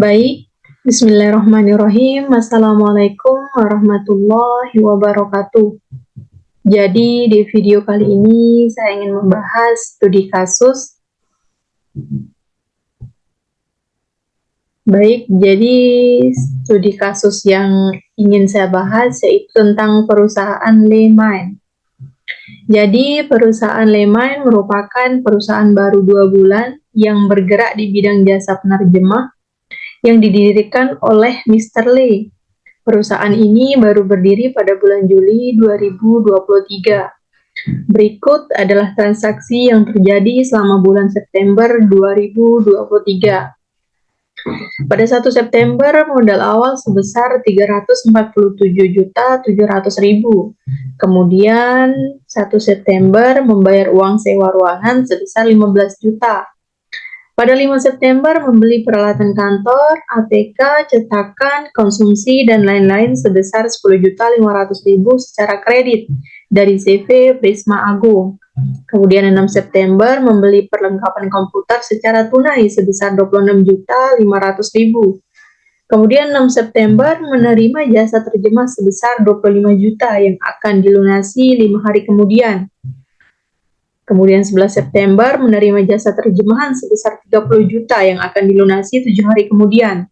Baik, bismillahirrahmanirrahim. Assalamualaikum warahmatullahi wabarakatuh. Jadi, di video kali ini saya ingin membahas studi kasus. Baik, jadi studi kasus yang ingin saya bahas yaitu tentang perusahaan Lehman. Jadi, perusahaan Lehman merupakan perusahaan baru 2 bulan yang bergerak di bidang jasa penerjemah yang didirikan oleh Mr. Lee. Perusahaan ini baru berdiri pada bulan Juli 2023. Berikut adalah transaksi yang terjadi selama bulan September 2023. Pada 1 September, modal awal sebesar 347.700.000. Kemudian 1 September membayar uang sewa ruangan sebesar 15 juta. Pada 5 September membeli peralatan kantor, ATK, cetakan, konsumsi, dan lain-lain sebesar 10.500.000 secara kredit dari CV Prisma Agung. Kemudian 6 September membeli perlengkapan komputer secara tunai sebesar 26.500.000. Kemudian 6 September menerima jasa terjemah sebesar 25 juta yang akan dilunasi 5 hari kemudian. Kemudian 11 September menerima jasa terjemahan sebesar 30 juta yang akan dilunasi 7 hari kemudian.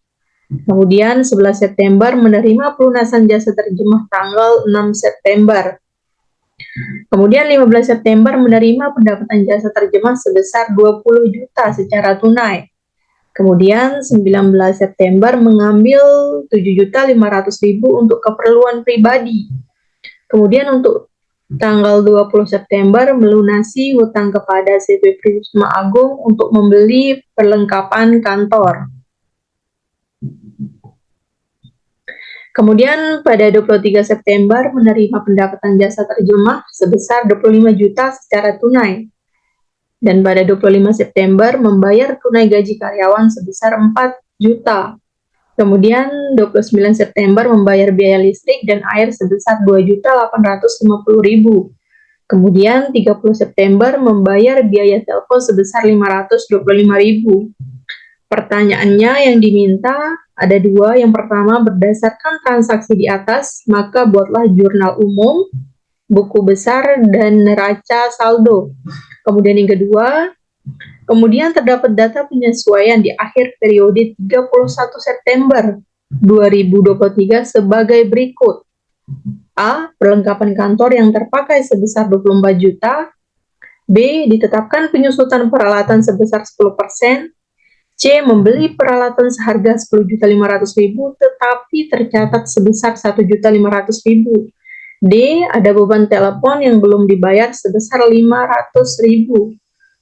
Kemudian 11 September menerima pelunasan jasa terjemah tanggal 6 September. Kemudian 15 September menerima pendapatan jasa terjemah sebesar 20 juta secara tunai. Kemudian 19 September mengambil 7.500.000 untuk keperluan pribadi. Kemudian untuk tanggal 20 September melunasi hutang kepada CV Prisma Agung untuk membeli perlengkapan kantor. Kemudian pada 23 September menerima pendapatan jasa terjemah sebesar 25 juta secara tunai. Dan pada 25 September membayar tunai gaji karyawan sebesar 4 juta. Kemudian 29 September membayar biaya listrik dan air sebesar 2.850.000. Kemudian 30 September membayar biaya telepon sebesar 525.000. Pertanyaannya yang diminta ada 2. Yang pertama, berdasarkan transaksi di atas, maka buatlah jurnal umum, buku besar, dan neraca saldo. Kemudian yang kedua, kemudian terdapat data penyesuaian di akhir periode 31 September 2023 sebagai berikut. A. Perlengkapan kantor yang terpakai sebesar 24 juta. B. Ditetapkan penyusutan peralatan sebesar 10%. C. Membeli peralatan seharga 10.500.000 tetapi tercatat sebesar 1.500.000. D. Ada beban telepon yang belum dibayar sebesar 500.000.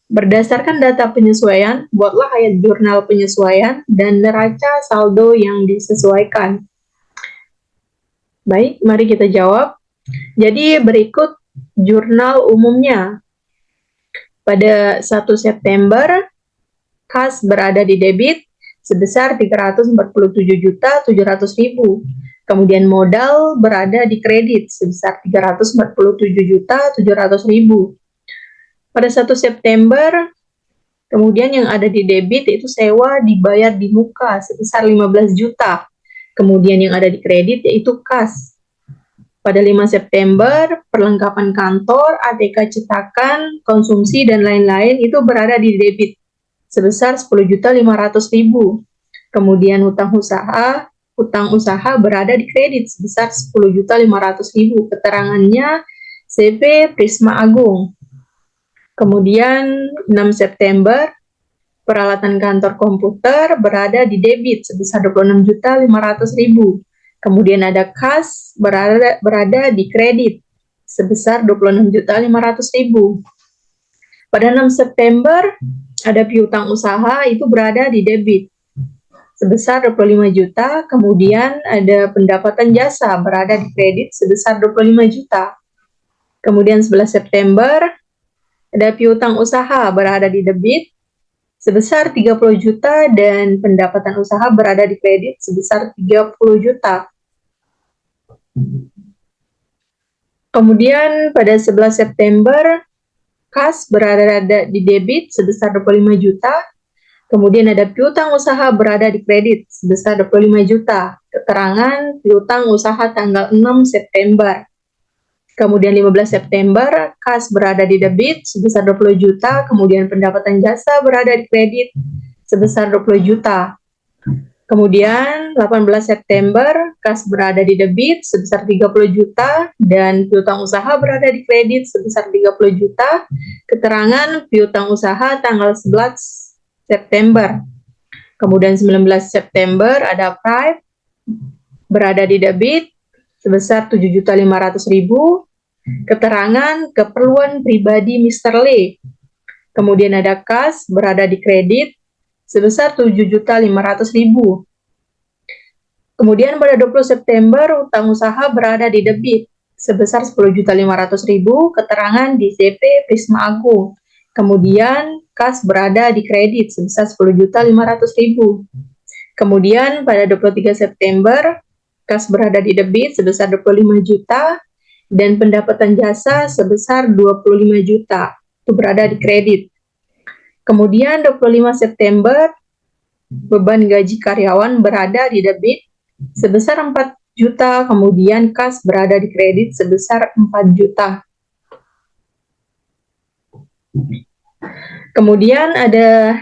Berdasarkan data penyesuaian, buatlah ayat jurnal penyesuaian dan neraca saldo yang disesuaikan. Baik, mari kita jawab. Jadi berikut jurnal umumnya. Pada 1 September, kas berada di debit sebesar 347.700.000. Kemudian modal berada di kredit sebesar 347.700.000. Pada 1 September, kemudian yang ada di debit itu sewa dibayar di muka sebesar 15 juta. Kemudian yang ada di kredit yaitu kas. Pada 5 September, perlengkapan kantor, ATK cetakan, konsumsi, dan lain-lain itu berada di debit sebesar 10.500.000. Kemudian hutang usaha berada di kredit sebesar 10.500.000. Keterangannya CV Prisma Agung. Kemudian 6 September, peralatan kantor komputer berada di debit sebesar 26.500.000. Kemudian ada kas berada di kredit sebesar 26.500.000. Pada 6 September ada piutang usaha itu berada di debit sebesar 25 juta. Kemudian ada pendapatan jasa berada di kredit sebesar 25 juta. Kemudian 11 September ada piutang usaha berada di debit sebesar 30 juta dan pendapatan usaha berada di kredit sebesar 30 juta. Kemudian pada 11 September kas berada di debit sebesar 25 juta, Kemudian ada piutang usaha berada di kredit sebesar 25 juta. Keterangan piutang usaha tanggal 6 September. Kemudian 15 September, kas berada di debit sebesar 20 juta. Kemudian pendapatan jasa berada di kredit sebesar 20 juta. Kemudian 18 September, kas berada di debit sebesar 30 juta dan piutang usaha berada di kredit sebesar 30 juta. Keterangan piutang usaha tanggal 11 September. Kemudian 19 September ada Prime berada di debit sebesar 7.500.000. Keterangan keperluan pribadi Mr. Lee. Kemudian ada kas berada di kredit sebesar 7.500.000. Kemudian pada 20 September utang usaha berada di debit sebesar 10.500.000. Keterangan di CP Prisma Agung. Kemudian kas berada di kredit sebesar 10.500.000. Kemudian pada 23 September kas berada di debit sebesar 25 juta dan pendapatan jasa sebesar 25 juta. Itu berada di kredit. Kemudian 25 September beban gaji karyawan berada di debit sebesar 4 juta, kemudian kas berada di kredit sebesar 4 juta. Kemudian ada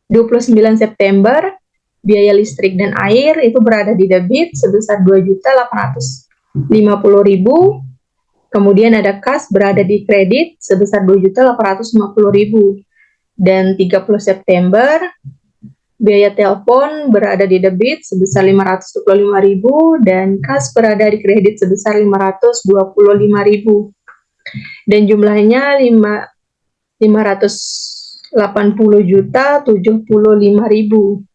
29 September, biaya listrik dan air itu berada di debit sebesar 2.850.000. Kemudian ada kas berada di kredit sebesar 2.850.000. Dan 30 September, biaya telepon berada di debit sebesar 525.000 dan kas berada di kredit sebesar 525.000. Dan jumlahnya 580.075.000.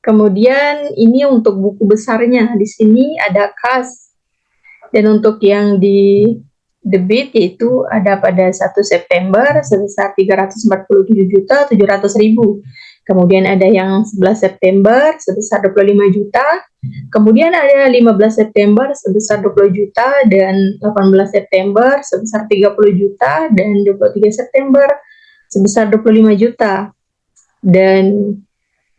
Kemudian ini untuk buku besarnya, di sini ada kas. Dan untuk yang di debit yaitu ada pada 1 September sebesar 347.700.000. Kemudian ada yang 11 September sebesar 25 juta. Kemudian ada 15 September sebesar 20 juta dan 18 September sebesar 30 juta dan 23 September sebesar 25 juta. Dan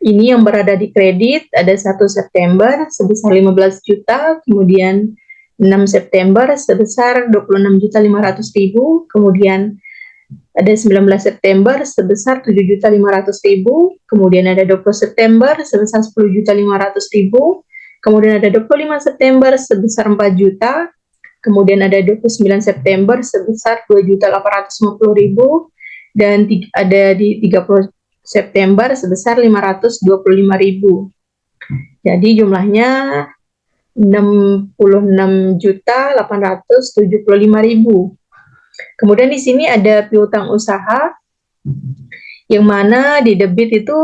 ini yang berada di kredit ada 1 September sebesar 15 juta, kemudian 6 September sebesar 26.500.000, kemudian ada 19 September sebesar 7.500.000, kemudian ada 20 September sebesar 10.500.000, kemudian ada 25 September sebesar 4 juta, kemudian ada 29 September sebesar 2.850.000, dan ada di 30 September sebesar 525.000. Jadi jumlahnya 66.875.000. Kemudian di sini ada piutang usaha yang mana di debit itu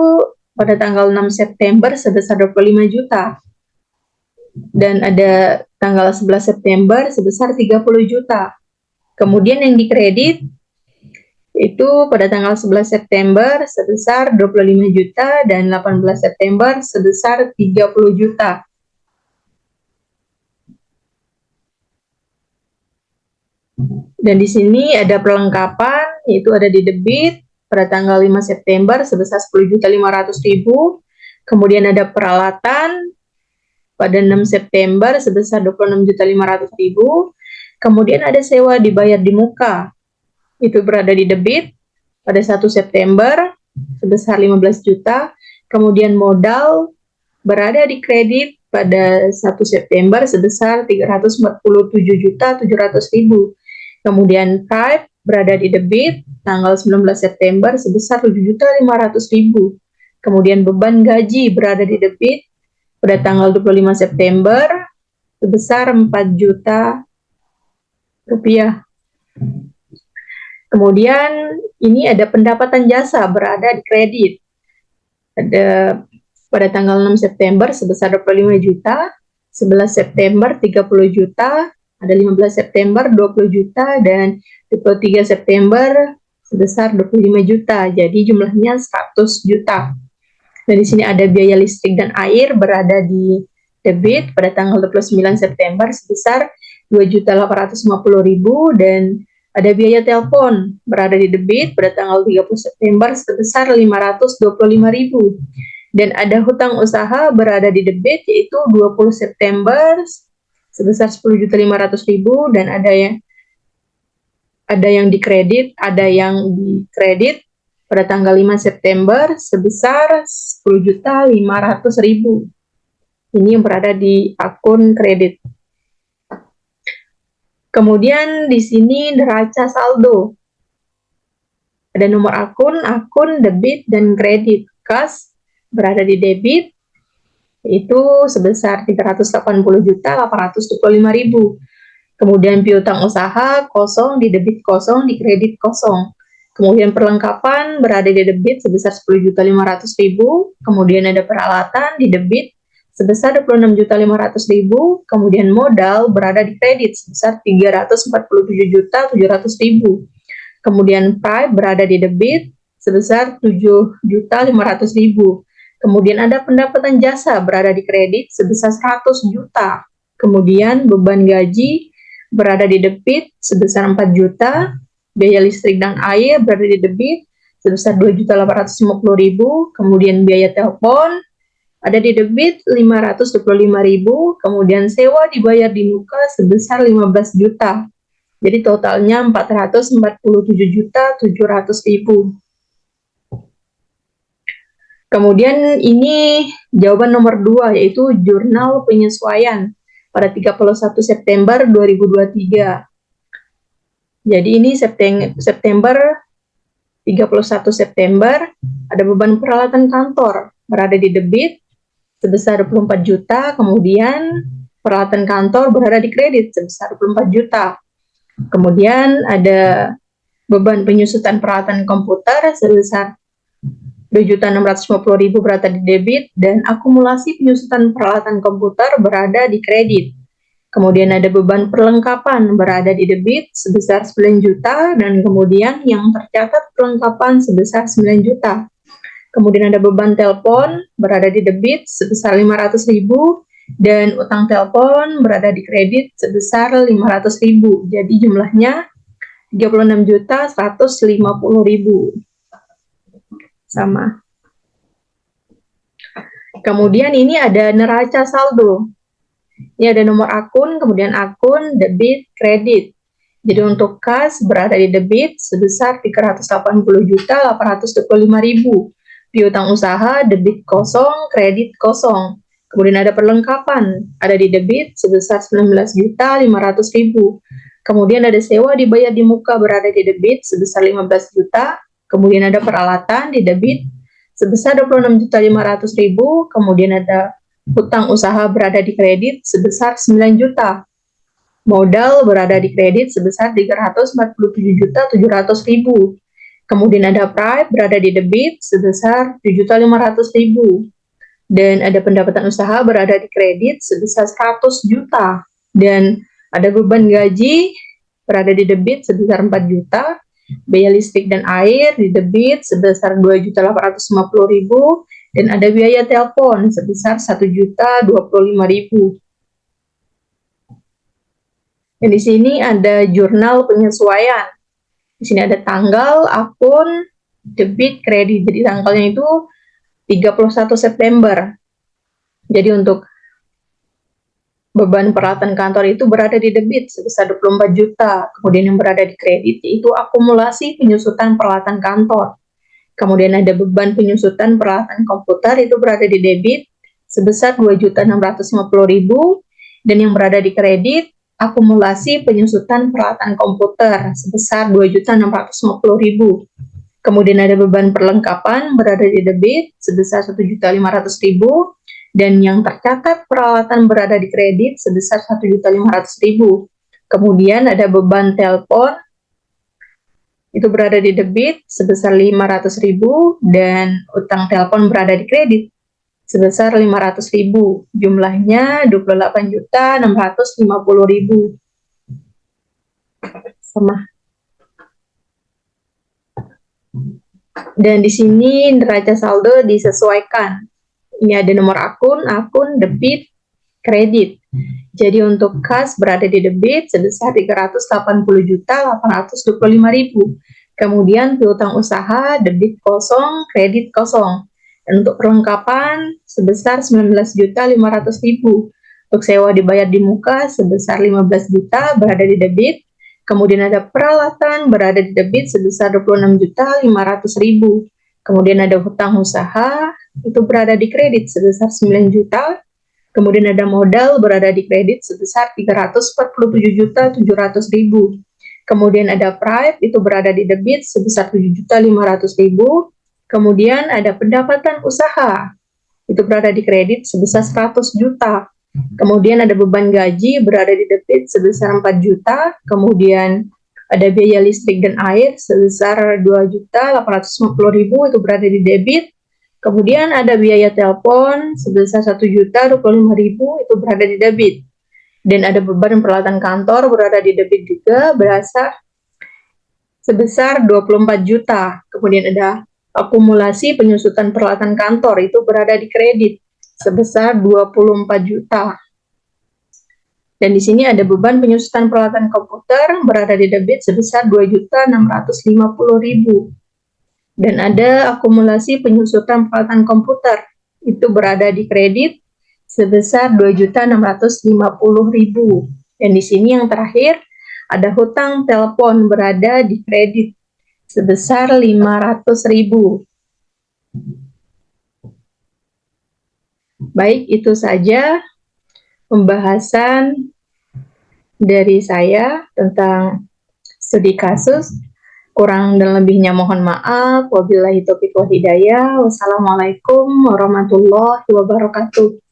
pada tanggal 6 September sebesar 25 juta. Dan ada tanggal 11 September sebesar 30 juta. Kemudian yang di kredit itu pada tanggal 11 September sebesar 25 juta dan 18 September sebesar 30 juta. Dan di sini ada perlengkapan, yaitu ada di debit pada tanggal 5 September sebesar 10.500.000. Kemudian ada peralatan pada 6 September sebesar 26.500.000. Kemudian ada sewa dibayar di muka, itu berada di debit pada 1 September sebesar 15 juta. Kemudian modal berada di kredit pada 1 September sebesar 347.700.000. Kemudian Prime berada di debit tanggal 19 September sebesar 7.500.000. Kemudian beban gaji berada di debit pada tanggal 25 September sebesar 4 juta rupiah. Kemudian ini ada pendapatan jasa berada di kredit. Ada pada tanggal 6 September sebesar 25 juta, 11 September 30 juta, ada 15 September 20 juta, dan 23 September sebesar 25 juta. Jadi jumlahnya 100 juta. Dan di sini ada biaya listrik dan air berada di debit pada tanggal 29 September sebesar 2.850.000 dan Ada biaya telepon berada di debit pada tanggal 30 September sebesar 525.000. Dan ada hutang usaha berada di debit yaitu 20 September sebesar 10.500.000 dan ada yang dikredit pada tanggal 5 September sebesar 10.500.000. Ini yang berada di akun kredit. Kemudian di sini neraca saldo. Ada nomor akun debit dan kredit. Kas berada di debit, itu sebesar 380.825.000. Kemudian piutang usaha kosong, di debit kosong, di kredit kosong. Kemudian perlengkapan berada di debit sebesar 10.500.000. Kemudian ada peralatan di debit sebesar 26.500.000. Kemudian modal berada di kredit sebesar 347.700.000. Kemudian price berada di debit sebesar 7.500.000. Kemudian ada pendapatan jasa berada di kredit sebesar 100 juta. Kemudian beban gaji berada di debit sebesar 4 juta. Biaya listrik dan air berada di debit sebesar 2.850.000. Kemudian biaya telepon ada di debit 525.000, kemudian sewa dibayar di muka sebesar 15 juta. Jadi totalnya 447.700.000. Kemudian ini jawaban nomor 2 yaitu jurnal penyesuaian pada 31 September 2023. Jadi ini September 31 September ada beban peralatan kantor berada di debit sebesar 24 juta, kemudian peralatan kantor berada di kredit sebesar 24 juta. Kemudian ada beban penyusutan peralatan komputer sebesar 2.650.000 berada di debit dan akumulasi penyusutan peralatan komputer berada di kredit. Kemudian ada beban perlengkapan berada di debit sebesar 9 juta dan kemudian yang tercatat perlengkapan sebesar 9 juta. Kemudian ada beban telepon berada di debit sebesar 500.000 dan utang telepon berada di kredit sebesar 500.000. Jadi jumlahnya 36.150.000. Sama. Kemudian ini ada neraca saldo. Ini ada nomor akun, kemudian akun, debit, kredit. Jadi untuk kas berada di debit sebesar 380.825.000. Piutang usaha, debit kosong, kredit kosong. Kemudian ada perlengkapan, ada di debit sebesar 19.500.000. Kemudian ada sewa dibayar di muka berada di debit sebesar 15 juta. Kemudian ada peralatan di debit sebesar 26.500.000. Kemudian ada hutang usaha berada di kredit sebesar 9 juta. Modal berada di kredit sebesar 347.700.000. Kemudian ada price berada di debit sebesar 7.500.000. Dan ada pendapatan usaha berada di kredit sebesar 100 juta. Dan ada beban gaji berada di debit sebesar 4 juta. Biaya listrik dan air di debit sebesar 2.850.000. Dan ada biaya telepon sebesar 1.025.000. Dan di sini ada jurnal penyesuaian. Di sini ada tanggal, akun, debit, kredit. Jadi tanggalnya itu 31 September. Jadi untuk beban peralatan kantor itu berada di debit sebesar 24 juta. Kemudian yang berada di kredit itu akumulasi penyusutan peralatan kantor. Kemudian ada beban penyusutan peralatan komputer itu berada di debit sebesar 2.650.000. Dan yang berada di kredit akumulasi penyusutan peralatan komputer sebesar 2.650.000. Kemudian ada beban perlengkapan berada di debit sebesar 1.500.000 dan yang tercatat peralatan berada di kredit sebesar 1.500.000. Kemudian ada beban telepon itu berada di debit sebesar 500.000 dan utang telepon berada di kredit sebesar 500.000. Jumlahnya 28.650.000. Sama. Dan di sini neraca saldo disesuaikan. Ini ada nomor akun, debit, kredit. Jadi untuk kas berada di debit sebesar 380.825.000. Kemudian piutang usaha debit kosong, kredit kosong. Dan untuk perlengkapan sebesar 19.500.000. Untuk sewa dibayar di muka sebesar 15 juta berada di debit. Kemudian ada peralatan berada di debit sebesar 26.500.000. Kemudian ada hutang usaha itu berada di kredit sebesar 9 juta. Kemudian ada modal berada di kredit sebesar 347.700.000. Kemudian ada price itu berada di debit sebesar 7.500.000. Kemudian ada pendapatan usaha itu berada di kredit sebesar 100 juta. Kemudian ada beban gaji berada di debit sebesar 4 juta. Kemudian ada biaya listrik dan air sebesar 2.850.000 itu berada di debit. Kemudian ada biaya telepon sebesar 1.025.000 itu berada di debit. Dan ada beban peralatan kantor berada di debit juga berasa sebesar 24 juta. Kemudian ada akumulasi penyusutan peralatan kantor itu berada di kredit sebesar 24 juta. Dan di sini ada beban penyusutan peralatan komputer berada di debit sebesar 2.650.000. Dan ada akumulasi penyusutan peralatan komputer itu berada di kredit sebesar 2.650.000. Dan di sini yang terakhir ada hutang telepon berada di kredit sebesar 500.000. Baik, itu saja pembahasan dari saya tentang studi kasus. Kurang dan lebihnya mohon maaf. Wabillahi taufiq wal hidayah. Wassalamualaikum warahmatullahi wabarakatuh.